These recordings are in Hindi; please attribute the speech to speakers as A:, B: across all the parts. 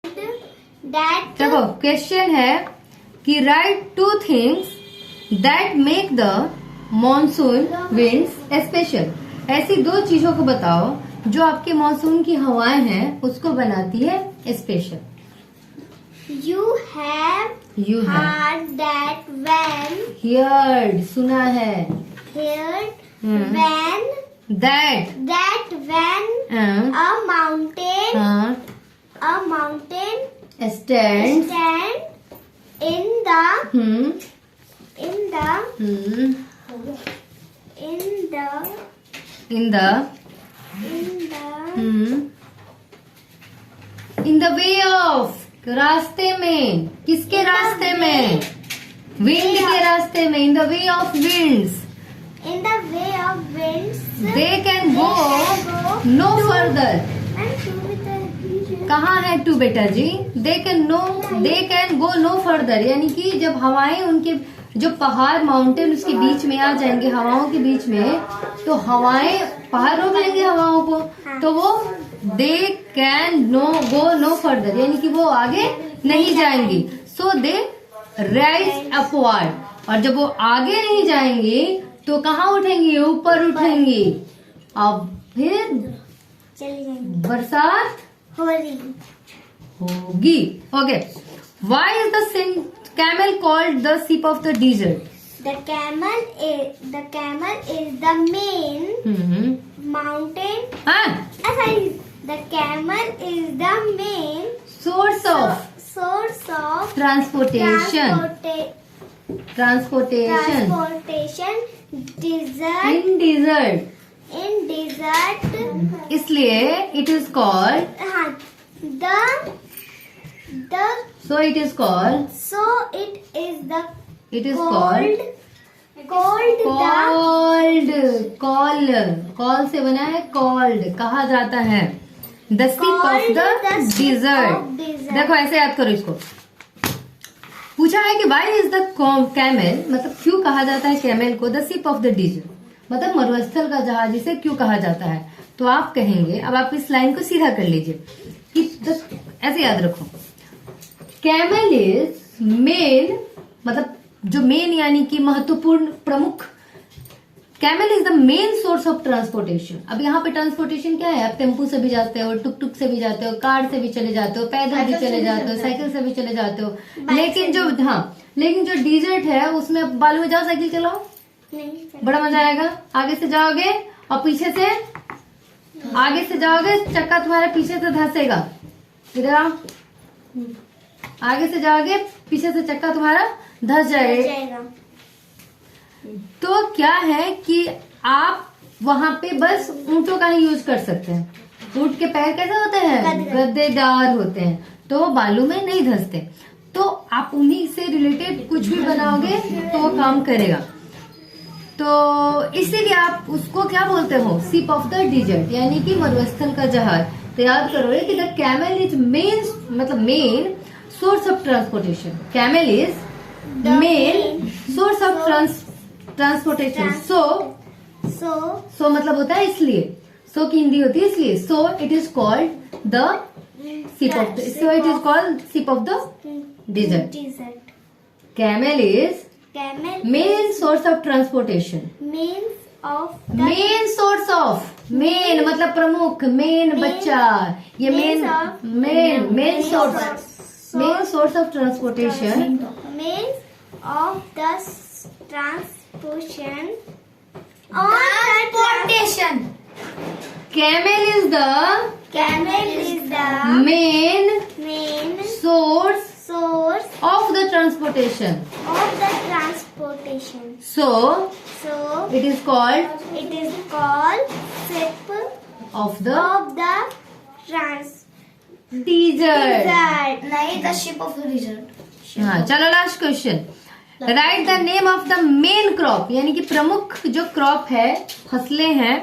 A: that
B: देखो क्वेश्चन है कि right 2 things that make the monsoon winds special. ऐसी 2 चीजों को बताओ जो आपके मॉनसून की हवाएं हैं उसको बनाती है स्पेशल।
A: you have
B: यू है
A: heard that when
B: हियर्ड सुना है,
A: heard
B: Hmm.
A: when
B: that
A: when a mountain
B: स्टैंड
A: stand in the in the
B: in the way of रास्ते में, किसके रास्ते में? विंड के रास्ते में। In the way of winds
A: in the way of winds
B: they can go no further. कहाँ है टू बेटा जी? They can go no further, यानी कि जब हवाएं उनके जो पहाड़ माउंटेन उसके बीच में आ जाएंगे, हवाओं के बीच में, तो हवाएं पहाड़ रोक लेंगे हवाओं को, तो वो they can go no further, यानी कि वो आगे नहीं जाएंगी। सो दे राइज अपवर्ड, और जब वो आगे नहीं जाएंगी तो कहाँ उठेंगी? ऊपर उठेंगी। अब फिर
A: चली जाएंगी,
B: बरसात होगी। Okay, why is the camel called the sheep of the desert?
A: the camel is the main mountain. Sorry, the camel is the main
B: source of transportation.
A: desert.
B: in desert,
A: इसलिए
B: it is called so it is called call से बना है called, कहा जाता है the sheep of the desert। देखो ऐसे याद करो इसको। पूछा है कि why is the camel, मतलब क्यों कहा जाता है कैमल को the sheep of the desert, मतलब मरुस्थल का जहाज इसे क्यों कहा जाता है? तो आप कहेंगे, अब आप इस लाइन को सीधा कर लीजिए कि ऐसे याद रखो, कैमल इज मेन, मतलब जो मेन यानी कि महत्वपूर्ण प्रमुख, camel is the main source of transportation. अब यहाँ पे ट्रांसपोर्टेशन क्या है? आप टेम्पू से भी जाते हो, टुक टुक से भी जाते हो, कार से भी चले जाते हो, पैदल भी चले जाते हो, साइकिल से भी चले जाते हो, लेकिन जो डिजर्ट है उसमें बालू में जाओ, साइकिल चलाओ, बड़ा मजा आएगा। आगे से जाओगे और पीछे से आगे से जाओगे, चक्का तुम्हारे पीछे से धंसेगा। इधर आओ, आगे से जाओगे पीछे से चक्का तुम्हारा धंस जाएगा। तो क्या है कि आप वहां पे बस ऊंटों का ही यूज कर सकते हैं। ऊंट के पैर कैसे होते हैं? गद्देदार होते हैं, तो वो बालू में नहीं धंसते। तो आप उन्हीं से रिलेटेड कुछ भी बनाओगे तो वो काम करेगा। तो इसीलिए आप उसको क्या बोलते हो? शिप ऑफ द डिजर्ट, यानी कि मरुस्थल का जहाज। तो याद करो कि द कैमल इज मेन, मतलब main source of transportation. Camel is main source of transportation. So मतलब होता है इसलिए, सो की हिंदी होती है इसलिए। So it is called the ship of the dessert. Camel is main source of transportation. Main source of, main मतलब प्रमुख, मेन बच्चा, ये main source of transportation. Camel is the main source of the transportation. So it is called
A: ship
B: of the desert.
A: नहीं, the ship of the desert.
B: हाँ, चलो last question. Write the name of the main crop, यानी कि प्रमुख जो क्रॉप है, फसलें हैं,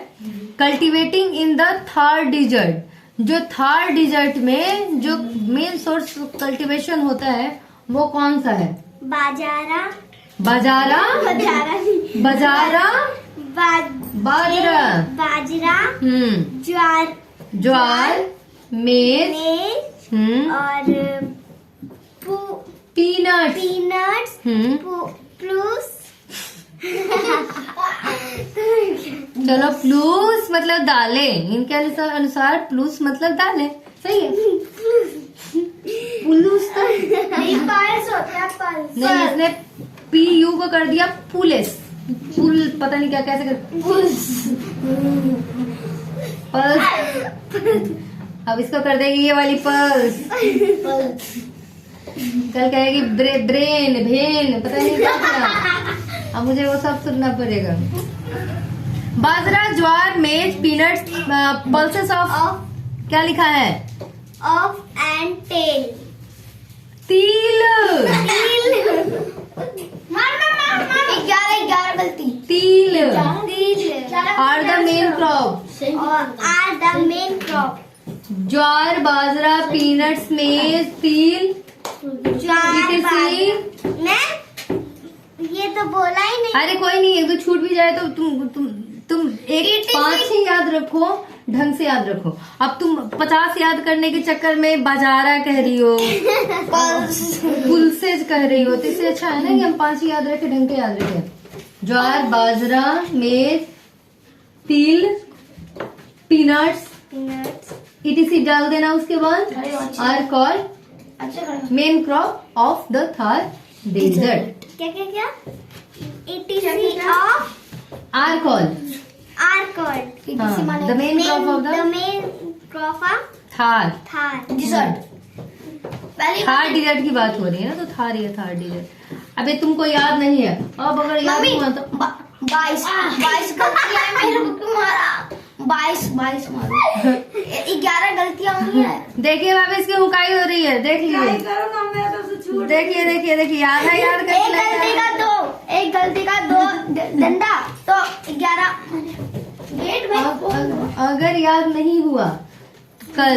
B: cultivating in the Thar desert. जो थार डिजर्ट में जो मेन सोर्स कल्टीवेशन होता है वो कौन सा है?
A: बाजरा,
B: बाजरा,
A: बाजरा,
B: ज्वार, मेज,
A: और
B: पीनट्स।
A: पीनट्स प्लस
B: चलो प्लूस मतलब दालें, इनके अनुसार प्लूस मतलब दालें, सही है। पुलूस तो
A: नहीं, पल्स होता है पल्स।
B: नहीं, इसने पी यू को कर दिया पुलिस, पुल पता नहीं क्या कैसे कर पल्स। अब इसको कर देगी ये वाली पल्स। कल कहेगी ब्रेन भेन पता नहीं क्या था। अब मुझे वो सब सुनना पड़ेगा। बाजरा, ज्वार, मेज, पीनट्स, पल्सेस ऑफ क्या लिखा है?
A: Of and tell.
B: तिल।
A: मार 11 गलती।
B: तिल
A: तिल
B: are the main crop.
A: Are the main crop.
B: ज्वार, बाजरा, पीनट्स, मेज, तिल,
A: मैं ये तो बोला ही नहीं।
B: अरे कोई नहीं, एक दो छूट भी जाए तो तुम एक 5 ही याद रखो, ढंग से याद रखो। अब तुम 50 याद करने के चक्कर में बाजारा कह रही हो, पुलसेज कह रही हो, तो इससे अच्छा है ना कि हम 5 ही याद रखे, ढंग के याद रखे। ज्वार, बाजरा, मेज, तिल, पीनट्स etc डाल देना। उसके बाद are called main crop of the Thar desert.
A: क्या etc of
B: are called
A: the
B: main crop of the
A: main crop of
B: Thar
A: desert.
B: Thar desert की बात हो रही है ना, तो थार है थार डिजर्ट। अबे तुमको याद नहीं है, अब अगर याद हुआ तो
A: 22 गलतियां है मेरे को तुम्हारा। 22 मारो। 11 गलतियां हुई है।
B: देखिए भाभी इसकी हुकाई हो रही है, देख लीजिए। देखिए याद है, याद करके
A: एक गलती का 2 डंडा तो 11। गेट में
B: अगर याद नहीं हुआ कल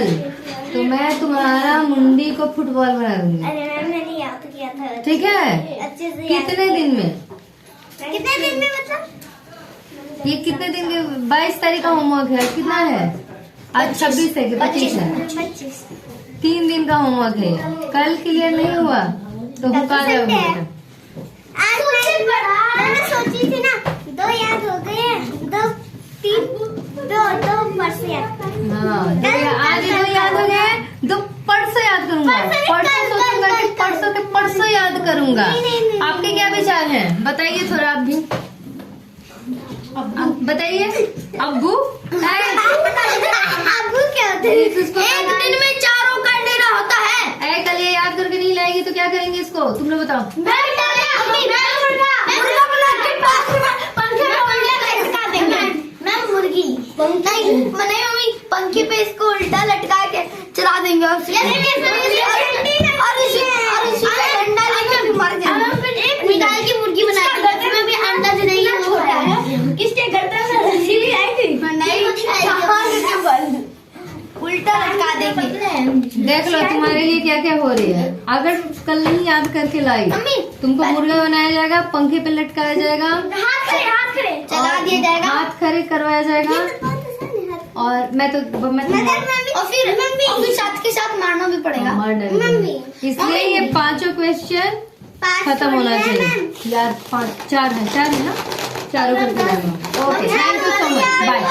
B: तो मैं तुम्हारा मुंडी को फुटबॉल बना दूंगी।
A: अरे मैम मैंने याद किया था।
B: ठीक है?
A: अच्छे से याद
B: कितने दिन में?
A: मतलब
B: ये कितने दिन के? 22 तारीख का होमवर्क है, कितना है आज? 26 है कि 25 है?
A: 25।
B: 3 दिन का होमवर्क है। कल क्लियर नहीं हुआ तो हुका जाओगे।
A: मैंने सोची थी ना 2 याद हो गए हैं, 2 परसों याद।
B: हाँ, आज 2 याद हो गए, 2 परसों याद करूंगा। परसों सोचूंगा कि परसों के परसों याद करूंगा।
A: नहीं।
B: आपके क्या विचार हैं? बताइए थोड़ा आप भी। बताइए अब्बू।
A: अब्बू क्या होते हैं? एक दिन में 4 कर देना होता है।
B: कल ये याद करके नहीं लाएगी तो क्या करेंगे इसको? तुम लोग बताओ।
A: मुर्गी नहीं मम्मी, पंखे पे इसको उल्टा लटका के चला देंगे और अंडा लेके मर जाएंगे। मिठाई की मुर्गी बना भी अंडा से नहीं छोटा है। किसके गर्दन में रस्सी भी आई थी? नहीं, उल्टा लटका देंगे।
B: देख लो तुम्हारे लिए क्या क्या हो रही है। अगर कल नहीं याद करके लाई तुमको मुर्गा बनाया जाएगा, पंखे पे लटकाया जाएगा,
A: हाथ खड़े चला दिया जाएगा,
B: हाथ खड़े करवाया जाएगा, और मैं तो
A: और फिर साथ के साथ मारना भी पड़ेगा।
B: मर्डर। इसलिए ये 5 क्वेश्चन खत्म होना चाहिए यार। 4 है ना, चारों करके। Okay, thank you so much, bye.